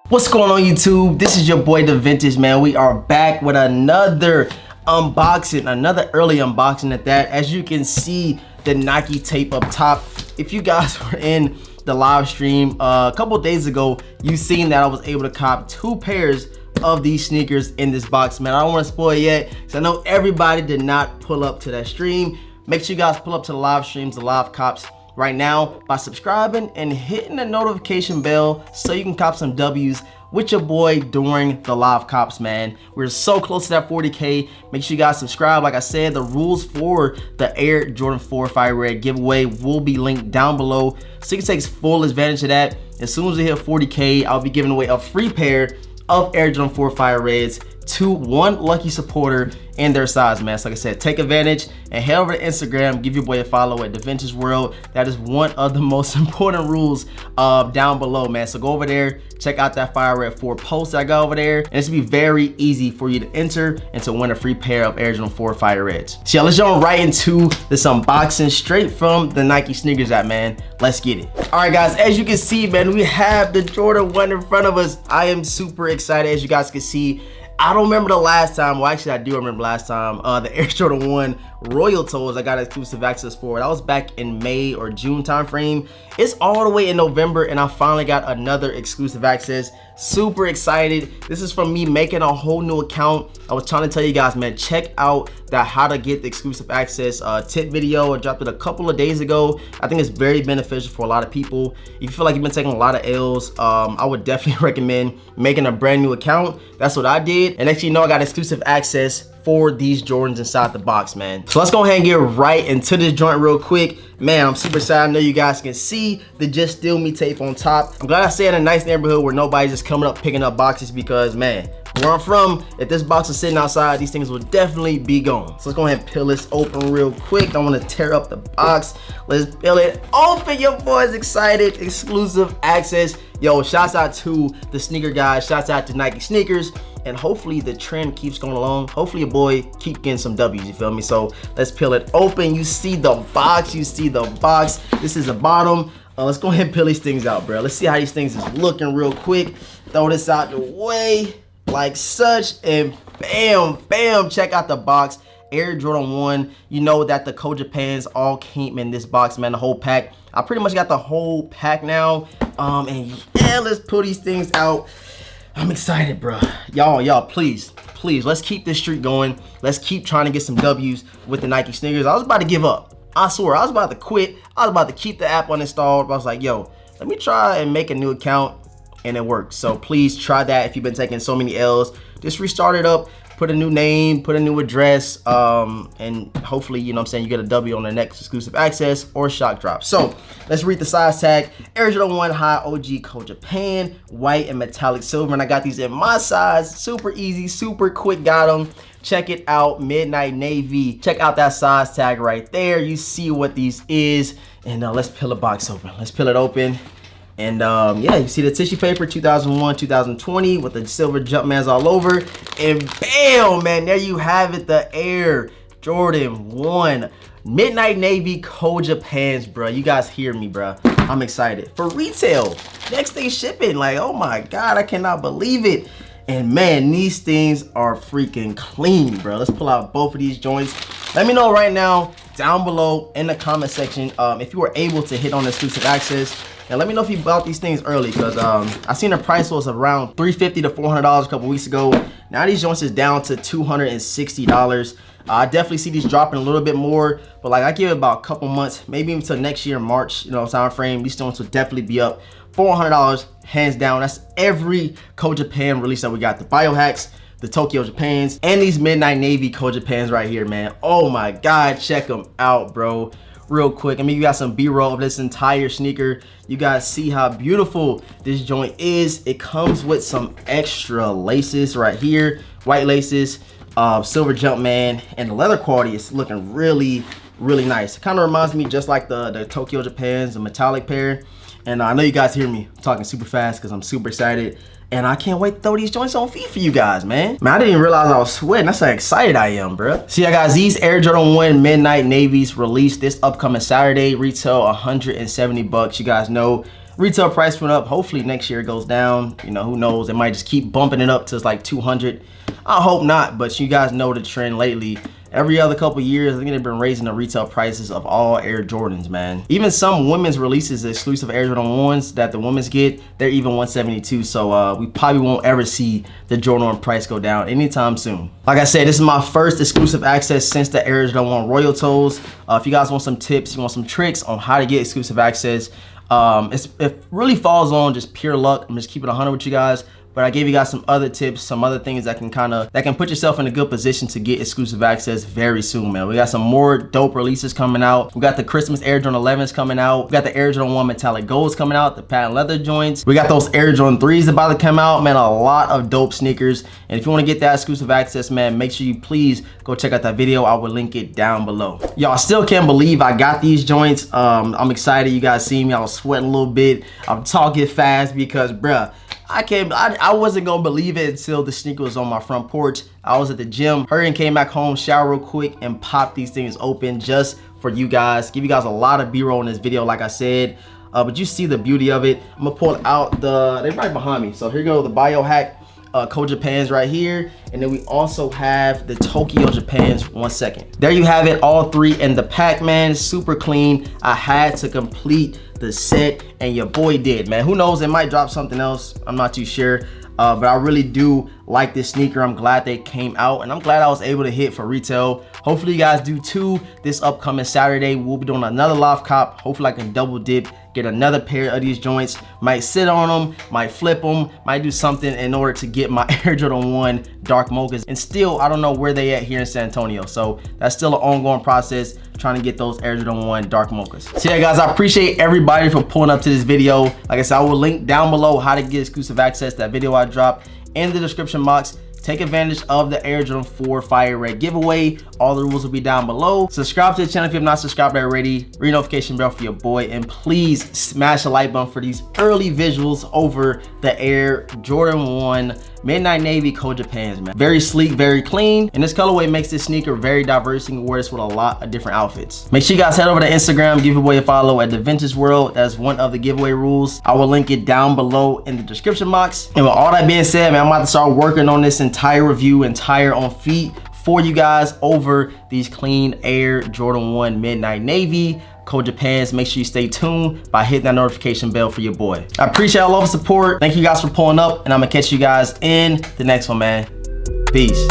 What's going on YouTube? This is your boy The Vintage Man. We are back with another unboxing, another early unboxing at that. As you can see, the Nike tape up top. If you guys were in the live stream a couple days ago, you seen that I was able to cop 2 pairs of these sneakers in this box, man. I don't want to spoil it yet because I know everybody did not pull up to that stream. Make sure you guys pull up to the live streams, the live cops right now by subscribing and hitting the notification bell so you can cop some W's with your boy during the live cops, man. We're so close to that 40K. Make sure you guys subscribe. Like I said, the rules for the Air Jordan 4 Fire Red giveaway will be linked down below so you can take full advantage of that. As soon as we hit 40K, I'll be giving away a free pair of Air Jordan 4 Fire Reds to one lucky supporter in their size, man. So like I said, take advantage and head over to Instagram, give your boy a follow at The Vintage World. That is one of the most important rules down below, man. So go over there, check out that Fire Red 4 post I got over there, and it's gonna be very easy for you to enter and to win a free pair of Air Jordan 4 Fire Reds. So yeah, let's jump right into this unboxing straight from the Nike SNKRS app, man. Let's get it. All right, guys, as you can see, man, we have the Jordan 1 in front of us. I am super excited, as you guys can see. I don't remember the last time, well actually I do remember last time, the Air Jordan 1 Royal Toes I got exclusive access for. That was back in May or June time frame. It's all the way in November and I finally got another exclusive access. Super excited. This is from me making a whole new account. I was trying to tell you guys, man, check out that how to get the exclusive access tip video. I dropped it a couple of days ago. I think it's very beneficial for a lot of people. If you feel like you've been taking a lot of L's, I would definitely recommend making a brand new account. That's what I did. And next thing you know, I got exclusive access for these Jordans inside the box, man. So let's go ahead and get right into this joint real quick. Man, I'm super excited. I know you guys can see the Just Steal Me tape on top. I'm glad I stay in a nice neighborhood where nobody's just coming up picking up boxes because, man, where I'm from, if this box is sitting outside, these things will definitely be gone. So let's go ahead and peel this open real quick. Don't want to tear up the box. Let's peel it open. Your boy's excited. Exclusive access. Yo, shouts out to the sneaker guys. Shouts out to Nike SNKRS. And hopefully the trend keeps going along. Hopefully your boy keep getting some W's, you feel me? So let's peel it open. You see the box, This is the bottom. Let's go ahead and peel these things out, bro. Let's see how these things is looking real quick. Throw this out the way like such, and bam, bam, check out the box. Air Jordan 1, you know that the Code Japans all came in this box, man, the whole pack. I pretty much got the whole pack now. And yeah, let's pull these things out. I'm excited, bro. Y'all, please, let's keep this streak going. Let's keep trying to get some W's with the Nike SNKRS. I was about to give up. I swear, I was about to quit. I was about to keep the app uninstalled. But I was like, yo, let me try and make a new account, and it worked. So please try that if you've been taking so many L's. Just restart it up, put a new name, put a new address, and hopefully, you know what I'm saying, you get a W on the next exclusive access or shock drop. So let's read the size tag. Air Jordan 1 High OG Code Japan, white and metallic silver, and I got these in my size. Super easy, super quick, got them. Check it out, midnight navy. Check out that size tag right there. You see what these is, and let's peel the box open. Let's peel it open. And yeah, you see the tissue paper, 2001, 2020 with the silver Jumpmans all over. And bam, man, there you have it, the Air Jordan 1 Midnight Navy Code Japans, bro. You guys hear me, bro. I'm excited. For retail, next day shipping, like, oh my God, I cannot believe it. And man, these things are freaking clean, bro. Let's pull out both of these joints. Let me know right now, down below in the comment section, if you were able to hit on exclusive access. And let me know if you bought these things early, because I seen the price was around $350 to $400 a couple weeks ago. Now these joints is down to $260. I definitely see these dropping a little bit more, but like I give it about a couple months, maybe even until next year, March, you know, time frame. These joints will definitely be up $400, hands down. That's every Code Japan release that we got. The Biohacks, the Tokyo Japans, and these Midnight Navy Code Japans right here, man. Oh my God, check them out, bro. Real quick, I mean, you got some B-roll of this entire sneaker. You guys see how beautiful this joint is. It comes with some extra laces right here, white laces, silver Jumpman, and the leather quality is looking really, really nice. It kind of reminds me just like the Tokyo Japans, the metallic pair. And I know you guys hear me talking super fast because I'm super excited. And I can't wait to throw these joints on feet for you guys, man. Man, I didn't even realize I was sweating. That's how excited I am, bro. So yeah, guys, these Air Jordan 1 Midnight Navies released this upcoming Saturday. Retail 170 bucks. You guys know Retail price went up. Hopefully next year it goes down. You know, who knows? They might just keep bumping it up to like 200. I hope not, but you guys know the trend lately. Every other couple years, I think they've been raising the retail prices of all Air Jordans, man. Even some women's releases, the exclusive Air Jordan 1s that the women's get, they're even 172. So we probably won't ever see the Jordan 1 price go down anytime soon. Like I said, this is my first exclusive access since the Air Jordan 1 Royal Toes. If you guys want some tips, you want some tricks on how to get exclusive access, it really falls on just pure luck. I'm just keeping it 100 with you guys. But I gave you guys some other tips, some other things that can put yourself in a good position to get exclusive access very soon, man. We got some more dope releases coming out. We got the Christmas Air Jordan 11s coming out. We got the Air Jordan 1 metallic golds coming out, the patent leather joints. We got those Air Jordan 3s about to come out, man. A lot of dope sneakers. And if you want to get that exclusive access, man, make sure you please go check out that video. I will link it down below. Y'all still can't believe I got these joints. I'm excited. You guys see me. I was sweating a little bit. I'm talking fast because, bruh, I wasn't gonna believe it until the sneaker was on my front porch. I was at the gym, hurried and came back home, shower real quick, and popped these things open just for you guys. Give you guys a lot of B-roll in this video, like I said. But you see the beauty of it. I'm gonna pull out they're right behind me. So here go the Biohack Code Japans right here. And then we also have the Tokyo Japans. 1 second. There you have it, all three in the pack, man. Super clean. I had to complete the set and your boy did, man. Who knows, it might drop something else. I'm not too sure. But I really do like this sneaker. I'm glad they came out and I'm glad I was able to hit for retail. Hopefully you guys do too. This upcoming Saturday, we'll be doing another loft cop. Hopefully I can double dip, get another pair of these joints. Might sit on them, might flip them, might do something in order to get my Air Jordan 1 dark mochas. And still, I don't know where they at here in San Antonio. So that's still an ongoing process, trying to get those Air Jordan 1 dark mochas. So yeah, guys, I appreciate everybody for pulling up to this video. Like I said, I will link down below how to get exclusive access. That video I dropped in the description box. Take advantage of the Air Jordan 4 Fire Red giveaway. All the rules will be down below. Subscribe to the channel if you have not subscribed already. Ring notification bell for your boy. And please smash the like button for these early visuals over the Air Jordan 1 Midnight Navy Code Japans, man. Very sleek, very clean. And this colorway makes this sneaker very diverse. You can wear this with a lot of different outfits. Make sure you guys head over to Instagram, give your boy a follow at The Vintage World. That's one of the giveaway rules. I will link it down below in the description box. And with all that being said, man, I'm about to start working on this entire review, entire on feet for you guys over these clean Air Jordan 1 Midnight Navy Code Japans. Make sure you stay tuned by hitting that notification bell for your boy. I appreciate all the support. Thank you guys for pulling up, and I'm gonna catch you guys in the next one, man. Peace.